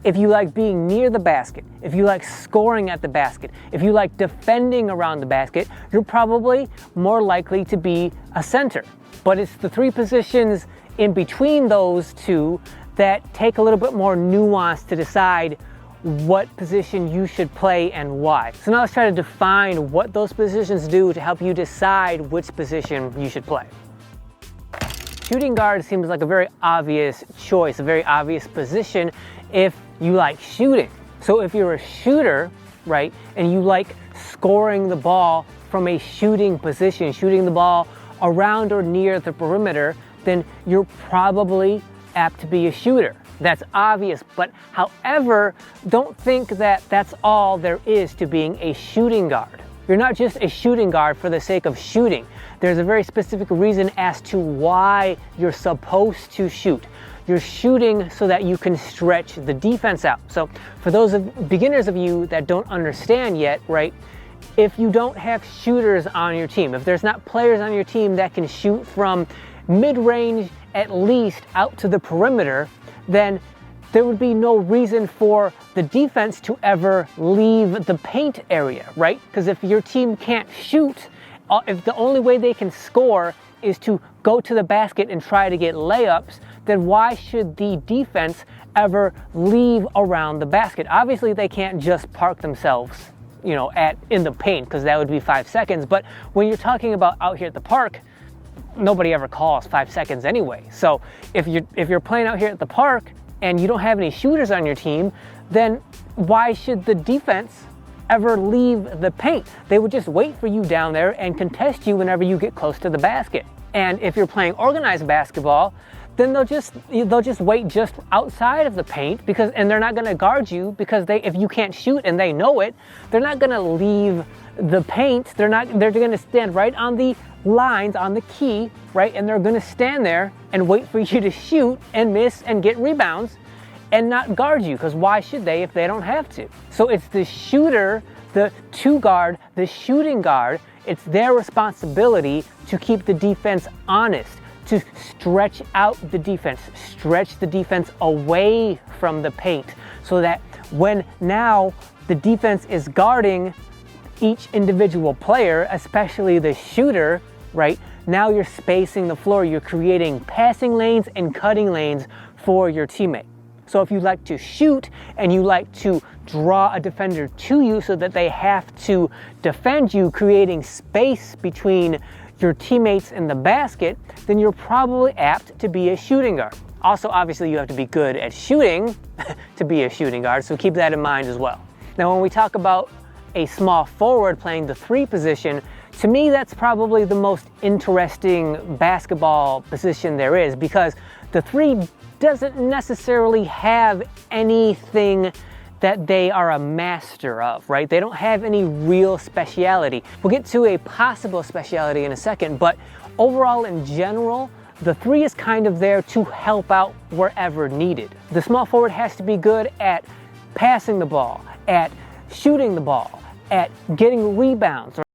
if you like being near the basket, if you like scoring at the basket, if you like defending around the basket, you're probably more likely to be a center. But it's the three positions in between those two that take a little bit more nuance to decide what position you should play and why. So now let's try to define what those positions do to help you decide which position you should play. Shooting guard seems like a very obvious choice, a very obvious position if you like shooting. So if you're a shooter, right, and you like scoring the ball from a shooting position, shooting the ball around or near the perimeter, then you're probably apt to be a shooter. That's obvious, but however, don't think that that's all there is to being a shooting guard. You're not just a shooting guard for the sake of shooting. There's a very specific reason as to why you're supposed to shoot. You're shooting so that you can stretch the defense out. So for those beginners of you that don't understand yet, right, if you don't have shooters on your team, if there's not players on your team that can shoot from mid-range at least out to the perimeter, then there would be no reason for the defense to ever leave the paint area, right? Because if your team can't shoot, if the only way they can score is to go to the basket and try to get layups, then why should the defense ever leave around the basket? Obviously, they can't just park themselves, you know, in the paint, because that would be 5 seconds. But when you're talking about out here at the park, nobody ever calls 5 seconds anyway. So if you're playing out here at the park and you don't have any shooters on your team, then why should the defense ever leave the paint? They would just wait for you down there and contest you whenever you get close to the basket. And if you're playing organized basketball, then they'll just wait just outside of the paint, and they're not going to guard you, because if you can't shoot and they know it, they're not going to leave the paint. They're going to stand right on the lines, on the key, right? And they're going to stand there and wait for you to shoot and miss and get rebounds and not guard you, because why should they if they don't have to? So it's the shooter, the two guard, the shooting guard, it's their responsibility to keep the defense honest, to stretch out the defense, stretch the defense away from the paint, so that when now the defense is guarding each individual player, especially the shooter, right? Now you're spacing the floor, you're creating passing lanes and cutting lanes for your teammate. So if you like to shoot and you like to draw a defender to you so that they have to defend you, creating space between your teammates and the basket, then you're probably apt to be a shooting guard. Also, obviously, you have to be good at shooting to be a shooting guard, so keep that in mind as well. Now, when we talk about a small forward playing the three position, to me, that's probably the most interesting basketball position there is, because the three doesn't necessarily have anything that they are a master of, right? They don't have any real speciality. We'll get to a possible speciality in a second, but overall in general, the three is kind of there to help out wherever needed. The small forward has to be good at passing the ball, at shooting the ball, at getting rebounds,